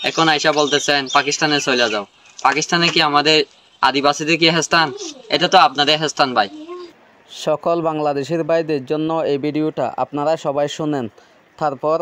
এখন আইসা বলতেছেন পাকিস্তানে চলে যাও। পাকিস্তানে কি আমাদের আদিবাসীদের কি হেস্তান? এটা তো আপনাদের হেস্তান ভাই। সকল বাংলাদেশের ভাইদের জন্য এই ভিডিওটা আপনারা সবাই শুনেন। তারপর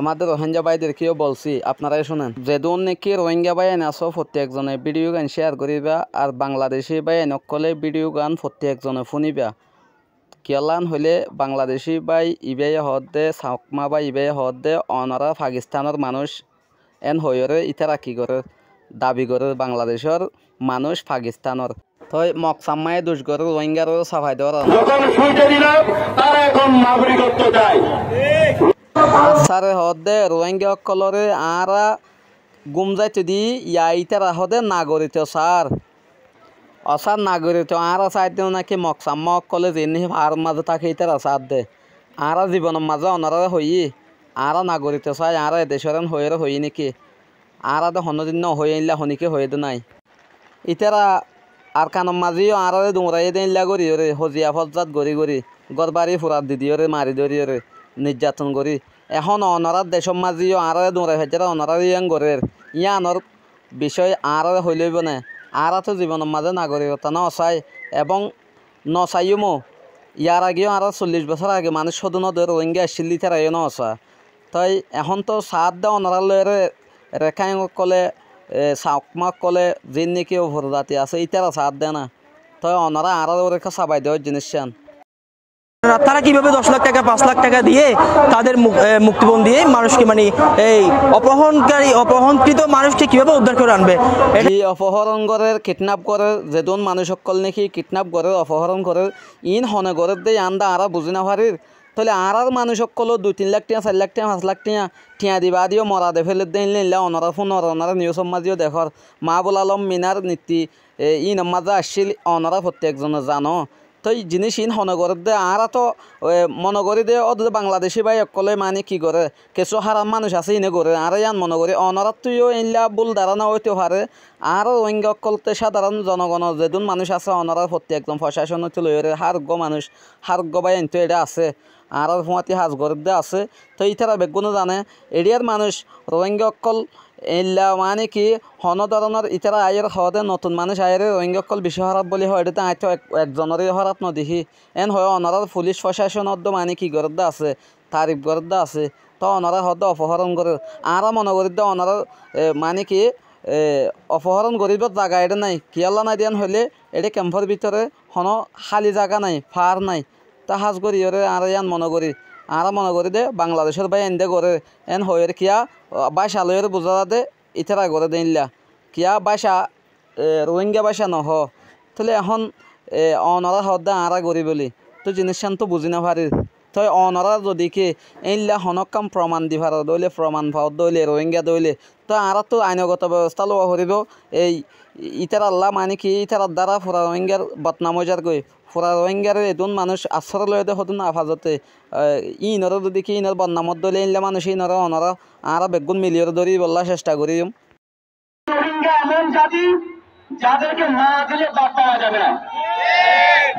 আমাদের রোহিঙ্গা ভাইদেরকেও বলছি আপনারাই শুনেন। যেদিন নাকি রোহিঙ্গা ভাই আসো প্রত্যেকজনে ভিডিও গান শেয়ার করিবা, আর বাংলাদেশি ভাই নকলে ভিডিও গান প্রত্যেকজনে শুনিবা। কিয়ালান হইলে বাংলাদেশি ভাই ইবাই হদে চাকমা বা ইবাই হদে অনারা পাকিস্তানের মানুষ এন হইরে ইতারা কি করে দাবি করে বাংলাদেশের মানুষ পাকিস্তানের। তই মকসাম্মায় দুষ করে রোহিঙ্গার সাফাই দেওয়ার সারে হদে রোহিঙ্গা সকলরে আরা গুম যাইতে দি ইতারা হদে নাগরিক সার অসার নাগরিক আরা চাইতেও নাকি মকসাম্মা সকলে যিনি আর মাঝে থাকে ইতারা সার দে আরা জীবনের মাঝে অনারা হই আরা নাগরিক চাই আরা দেশের হয়ে হই নাকি আরা দে হনদিন হয়ে আনলা হনিকে হয়ে দে নাই ইতারা আর কানম মাঝিও আরে দুমরাই দিনলা করি ওরে হজিয়া ফজাত গড়ি গড়ি গড়বাড়ি ফুরাত দিদি ওরে মারি ধরি ওরে নির্যাতন করি এখন অনারার দেশের মাঝিও আরে দুমরাই ফেজারা অনারার ইয়াং গড়ের ইয়ানোর বিষয় আরে হইলইব না। আরা তো জীবনের মাঝে নাগরিকতা নচাই এবং নচাইমো ইয়ার আগেও আরো 40 বছর আগে মানুষ সদনদের রোহিঙ্গা আসছিল তারাইও নচা। তাই এখন তো সাত দে অনারার লয়ের রেখাই কলে চাকমাক কলে যে নাকি ভরজাতি আছে ইতারা সাথ দেয় না। তাই অনারা আরো রেখা চাবাই দেওয়ার জিনিস চান। তারা কিভাবে 10 লাখ টাকা 5 লাখ টাকা দিয়ে তাদের মুক্তিপণ দিয়ে মানুষকে মানে এই অপহরণকৃত মানুষকে কিভাবে উদ্ধার করে আনবে? এই অপহরণ করে কিডন্যাপ করে যেজন মানুষ সকল নাকি কিডন্যাপ করে অপহরণ করে ইন হনে করে দিয়ে আন্দা আরা বুঝি না পারির। তাহলে আর মানুষ সকল 2-3 লাখ টাকা 4 লাখ টাকা 5 লাখ টাকা টিয়া দিবা দিও মরা দে ফেলে দিন নিলা অনারা ফোন অনারা নিউজ সমাজিও দেখর মাহবুল আলম মিনার নীতি ইন মাঝে আসছিল অনারা প্রত্যেকজনে জানো। তো এই জিনিস ইন হনগরের দে আরা তো মনগরি দে অদ বাংলাদেশি ভাই অকলে মানে কি করে কিছু হারাম মানুষ আছে ইনে করে আর ইয়ান মনগরি অনারাত তুইও ইনলা ভুল ধারণা হইতে পারে। আর রোহিঙ্গা অকলতে সাধারণ জনগণ যেদুন মানুষ আছে অনারা প্রত্যেকজন প্রশাসন লইরে হারগ্য মানুষ হারগ্য ভাই এনতো এটা আছে আর ফুয়াতি হাজগরের দে আছে। তো ইতারা বেগুনো জানে এরিয়ার মানুষ রোহিঙ্গা অকল এল্লা মানে কি হন ধরনের ইতারা আয়ের হদে নতুন মানুষ আয়ের রোহিঙ্গা অকল বিষয় হরাপ বলি হয় এটা আইতো একজনেরই হরাপ নদেখি এন হয় অনারার পুলিশ প্রশাসন মানে কি গরদ আছে তারিফ গরদ আছে। তো অনারা হদে অপহরণ করে আরা মনে করি দে অনারা মানে কি অপহরণ করিবার জায়গা এটা নাই কিয়াল্লা নাই দিয়ান হইলে এটা ক্যাম্পের ভিতরে হন খালি জায়গা নাই ফার নাই তা হাজ করি ওরে আর ইয়ান মনে করি আর মনে করি দে বাংলাদেশের ভাই এন দে করে এন হয়ের কিয়া বাসা লয়ের বোঝা দে ইতারা করে দিনলা কিয়া বাসা রোহিঙ্গা বাসা নহ। তাহলে এখন অনরা হদ্দা আরা করি বলি তো জিনিস তো বুঝি না পারি। তো অনরা যদি কি এইলা হনক কাম প্রমাণ দি ভার দইলে প্রমাণ ভাও দইলে রোহিঙ্গা দইলে তো আর তো আইনগত ব্যবস্থা লওয়া হরিব। এই ইতার আল্লাহ মানে কি ইতার দ্বারা ফুরা রোহিঙ্গার বদনামজার গই ফুরা রোহিঙ্গার এদুন মানুষ আশ্রয় লয়ে দে হতুন আফাজতে ইনর যদি কি ইনর বদনামত দইলে ইনলা মানুষ ইনর অনরা আর বেগুন মিলিয়র ধরি বললা চেষ্টা করি। রোহিঙ্গা এমন জাতি যাদেরকে না দিলে বাপ পাওয়া যাবে না।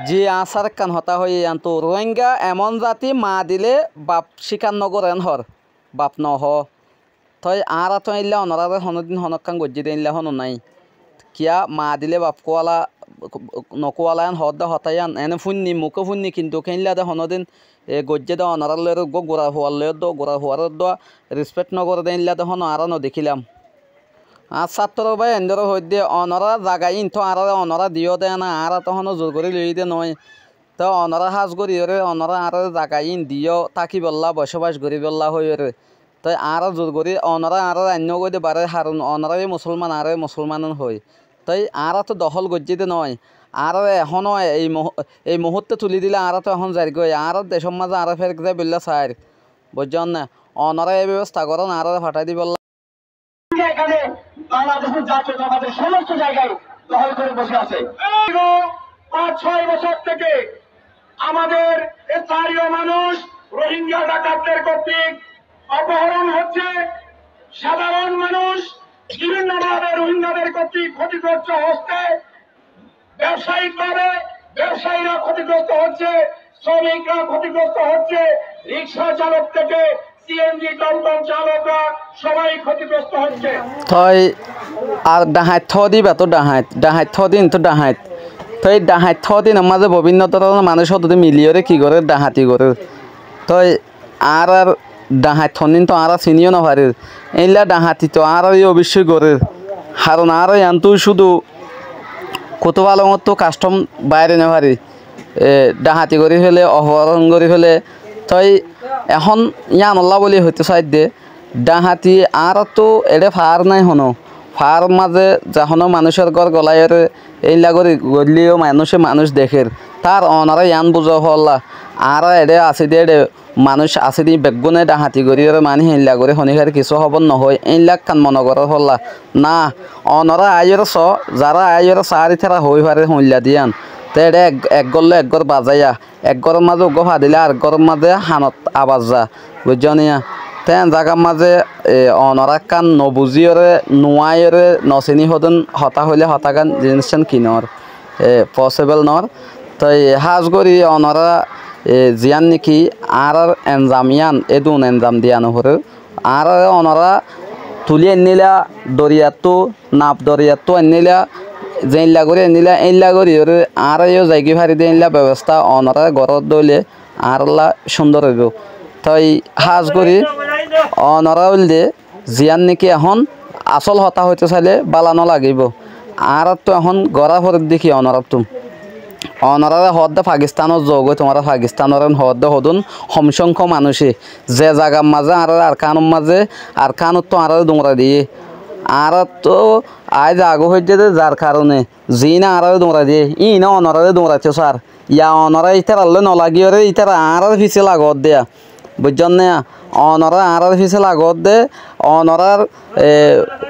জি আসার কান হতা হয়ে আনতো রোহিঙ্গা এমন জাতি মা দিলে বাপ শিকার নগর এন হর বাপ নহ। তই আর তো ইল্লা অনরা হনদিন হনকান গজ্জি দিনলা হন নাই কিয়া মা দিলে বাপ কোয়ালা নকোয়ালা এন হদ্দা হতাই আন এনে ফুননি মুখে ফুননি কিন্তু কেনলা দে হনদিন গজ্জে দে অনরার লয়ের গোড়া হওয়ার লয়ের গোড়া হওয়ার রেসপেক্ট নগর দিনলা দে হন আর নদেখিলাম। আর ছাত্র ভাই এন্দর হইতে অনরা জাগাই ইনতো আর অনরা দিও দে না আর তখন জোর করে লই দে নয়। তো অনরা হাজ করি রে অনরা আর জাগাই ইন দিও থাকি বললা বসবাস করি বললা হই রে। তাই আর জোর করি অনরা আর অন্য কই দে বারে হারুন অনরাই মুসলমান আর মুসলমান হই। তাই আর তো দখল গজ্জি দে নয় আর এখন এই মুহূর্তে তুলি দিলে আর তো এখন যাই গই আর দেশের মাঝে আর ফের যায় বললা চাই বুঝছেন না অনরা এই ব্যবস্থা করেন আর ফাটাই দি বললা। এখানে বাংলাদেশের জাতীয়তাবাদের সমস্ত জায়গায় দখল করে বসে আছে। 5-6 বছর থেকে আমাদের স্থানীয় মানুষ রোহিঙ্গা ডাকাতদের কর্তৃক অপহরণ হচ্ছে। সাধারণ মানুষ বিভিন্নভাবে রোহিঙ্গাদের কর্তৃক ক্ষতিগ্রস্ত হচ্ছে। ব্যবসায়িকভাবে ব্যবসায়ীরা ক্ষতিগ্রস্ত হচ্ছে, শ্রমিকরা ক্ষতিগ্রস্ত হচ্ছে, রিক্সা চালক থেকে সিএনজি টমটম চালকরা সবাই ক্ষতিগ্রস্ত হচ্ছে। থই আর ডাহাত থ দিবা তো ডাহাত থ দিন তো ডাহাত তো এই ডাহাত থ দিন মাঝে বিভিন্ন ধরনের মানুষ হতে মিলিয়ে কি করে ডাহাতি করে তো আর ডাহাত থনিন তো আর চিনিও না পারে এইলা ডাহাতি তো আর অবশ্যই করে কারণ আর আনতো শুধু কত ভালো মতো কাস্টম বাইরে না পারি ডাহাতি করে ফেলে অপহরণ করে ফেলে তই এখন ইয়ান আল্লাহ বলি হইতে চাই দে ডাহাতি আর তো এড়ে ফার নাই হনো ফার মাঝে যখনও মানুষের ঘর গলাইরে এইলা করে গলিও মানুষ দেখের তার অনারা ইয়ান বুঝা হল্লা আর এড়ে আছে দে এড়ে মানুষ আছে দি বেগুনে ডাহাতি করি মানে এইলা করে শনিবার কিছু খবর নহয় এইলাক কান মনে করার হল্লা না অনরা আইয়ের চ যারা আইয়ের চারি থেরা হই পারে হইলা দিয়ান তে এড়ে এক গরলে এক গর বাজাইয়া এক গরের মাঝে উগ্র ফাদিলে আর গরের মাঝে হানত আবাজ যা বুঝনিয়া তেন জায়গার মাঝে অনরা কান নবুজিয়রে নোয়াইরে নচিনি হদন হতা হইলে হতাগান জিনিস কিনর পসিবল নর তো হাজ করি অনরা জিয়ান নাকি আর এনজামিয়ান এদুন এনজাম দিয়ানো হরে আর অনরা তুলি এনিলা দরিয়াতো নাপ দরিয়াতো এনিলা যেইলা করে এনিলা এইলা করি আর যাইকি ফারি দিয়ে এনিলা ব্যবস্থা অনরা ঘরত দইলে আরলা সুন্দর হইব তাই হাজ করি অনরা হইলে জিয়ান নাকি এখন আসল হতা হইতে চাইলে বালানো লাগিব আর তো এখন গড়া ফরত দেখি অনরাতো অনরারে হদ্দে পাকিস্তানের যোগ তোমার পাকিস্তানের হদ্দে হদুন সমসংখ্য মানুষে যে জায়গার মাঝে আর কানুর মাঝে আর কানুর তো আর দোমরা দিয়ে আর তো আজ আগো হয়েছে যার কারণে জি না আর দোমরা দিয়ে ই না অনরারে দোমরাচ্ছে স্যার ইয়া অনরা ইতার আল্লে নলাগিয়ে ইতার আর ফিসে লাগত দেয়া বুঝছেন না অনরা আর ফিসে লাগত দে অনরার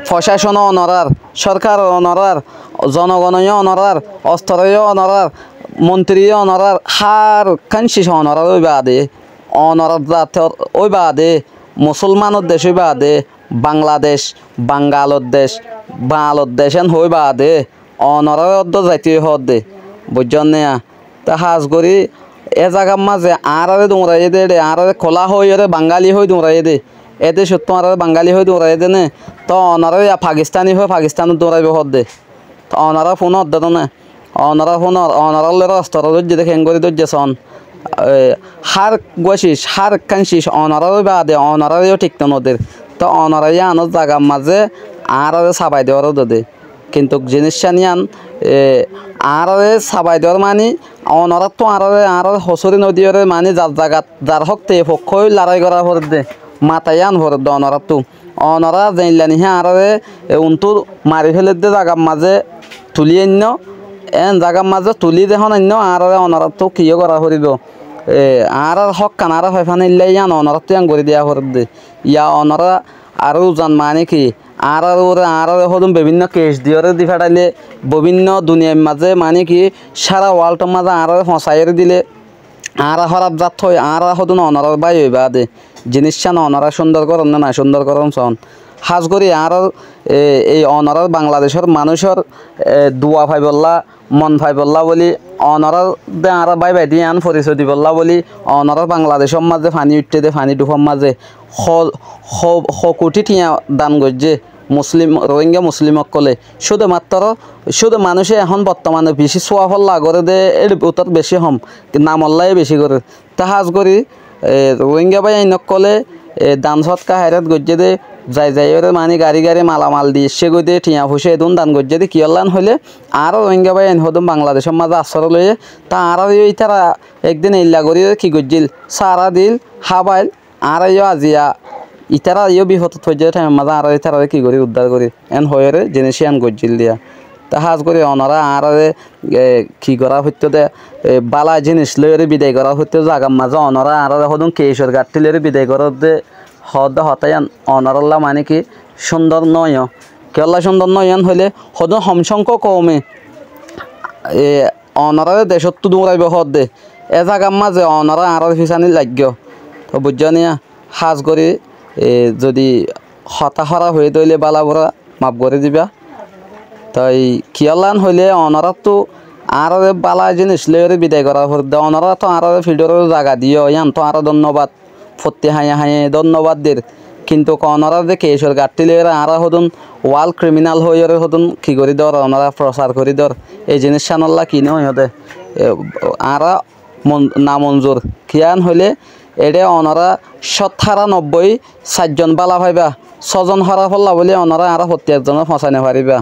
প্রশাসন অনরার সরকার অনরার জনগণীয় অনরার অস্ত্রীয় অনরার মন্ত্রী অনরার হার কানশিস অনরার ওই বাদে অনরার জাতর ওই বাদে মুসলমানের দেশ ওই বাদে বাংলাদেশ বাঙ্গালোর দেশ বাংলার দেশ এন হই বাদে অনরার অর্ধ জাতীয় হদ দে বুঝছেন না তা হাজ করি এ জায়গার মাঝে আর দৌড়াই দে আর খোলা হই বাঙালি হই দৌড়াই দে এতে সত্য আর বাঙালি হয়ে দৌড়াই দে নে তো অনারা পাকিস্তানি হয়ে পাকিস্তানত দৌড়াইব হদ দে তো অনারা ফোন হদ দে না অনারা ফোন অনারাল রাস্তার দর্জে দেখে করে দর্জে সন হার গছিস হার কানছিস অনারাও বা দে অনারাও ঠিক তো নদের তো অনারাই আনার জায়গার মাঝে আর সাবাই দেওয়ারও দে কিন্তু জিনিসটা নিয়ান আর সাবাই দেওয়ার মানে অনারা তো আর হসরি নদীরে মানে যার জায়গাত যার হকতে পক্ষই লড়াই করা ভর দে মাথায় আন ভর দে অনারা তো অনারা জানলানি হ্যাঁ আর উনটো মারি ফেলে দে জায়গার মাঝে তুলি আন্য এন জায়গার মাঝে তুলি দেখুন আন্য আর অনারা তো কিয় করা ভরিব আর হক কান আর ফাইফানি ইল্লাই ইয়ান অনারা তো ইয়ান করে দিয়া ভর দে ইয়া অনারা আর জান মানে কি আর হদম বিভিন্ন কেস দিয়ে দি ফেটাইলে বিভিন্ন দুনিয়ার মাঝে মানে কি সারা ওয়ার্ল্ডের মাঝে আর ফসাইয়ের দিলে আর খারাপ জাত হয় আর হদন অনারার বাই হইবা দে জিনিসটা না অনারা সুন্দর করম না সুন্দর করম সন হাজ করি আর এই অনারার বাংলাদেশের মানুষের দুয়া ভাই বললা মন ভাই বললা বলি অনারার দে আর বাই বাই দিয়ে আন পরিচয় দি বললা বলি অনারার বাংলাদেশের মাঝে ফানি উঠতে দে ফানি ডুফার মাঝে কোটি টিয়া দান করছে মুসলিম রোহিঙ্গা মুসলিম সকলে শুধু মানুষে এখন বর্তমানে বেশি চোয়া ফল্লা করে দে এর উত্তর বেশি হম নামল্লাই বেশি করে তা হাজ করি রোহিঙ্গা বাই নকলে দান সৎকা হাইরাত গজ্জে দে যাই মানে গাড়ি মালামাল দিয়ে সে গই দিয়ে টিয়া ফুসে এদুন দান গজ্জে দি কিয়লান হইলে আরও রোহিঙ্গা বাই হদম বাংলাদেশের মাঝে আশ্রয় লয়ে তা আর তারা একদিন ইল্লা করি কি গজ্জিল সারা দিল হাবাইল আর আজিয়া ইতারা বিহত থৈ যায় টাইম মাঝে আর ইতারা কি করি উদ্ধার করি এন হয়ে জিনিস আন গজ্জিল দিয়া তা হাজ করি অনারা আর কি করা হইতে দে বালা জিনিস লইরে বিদায় করা হইতে জাগার মাঝে অনারা আর হদম কেশর গাঠি লইরে বিদায় করা দে হতায়ান অনারল্লা মানে কি সুন্দর নয় কেলা সুন্দর নয়ন হইলে হদম সমসংখ্য কমে অনারা দেশত তো দৌড়াইব হদ দে এ জাগার মাঝে অনারা আর ফিসানি লাগ্য তো বুঝনিয়া হাজ করি যদি হতাশরা হয়ে দইলে বালা বড়া মাপ করে দিবা তাই কিয়ালান হইলে অনারা তো আর বালা জিনিস লইরে বিদায় করা দে অনারা তো আর ফিল্ডের জায়গা দিও ইয়ান তো আরো ধন্যবাদ ফত্তি হাইয়া হাইয়ে ধন্যবাদ দের কিন্তু অনারা যে কেশর গাঁটটিলেরা আরা হদুন ওয়াল ক্রিমিনাল হয়ে হদুন কি করি দর ওনারা প্রচার করি দর এই জিনিস সানাল্লা কি নয় হতে আরা না মঞ্জুর কিয়ান হইলে এডে ওনারা 97 4জন বালা ভাইবা 6জন হারা ফল্লা বলে ওনারা আরা 70 জনের ফসাইনে পারিবা।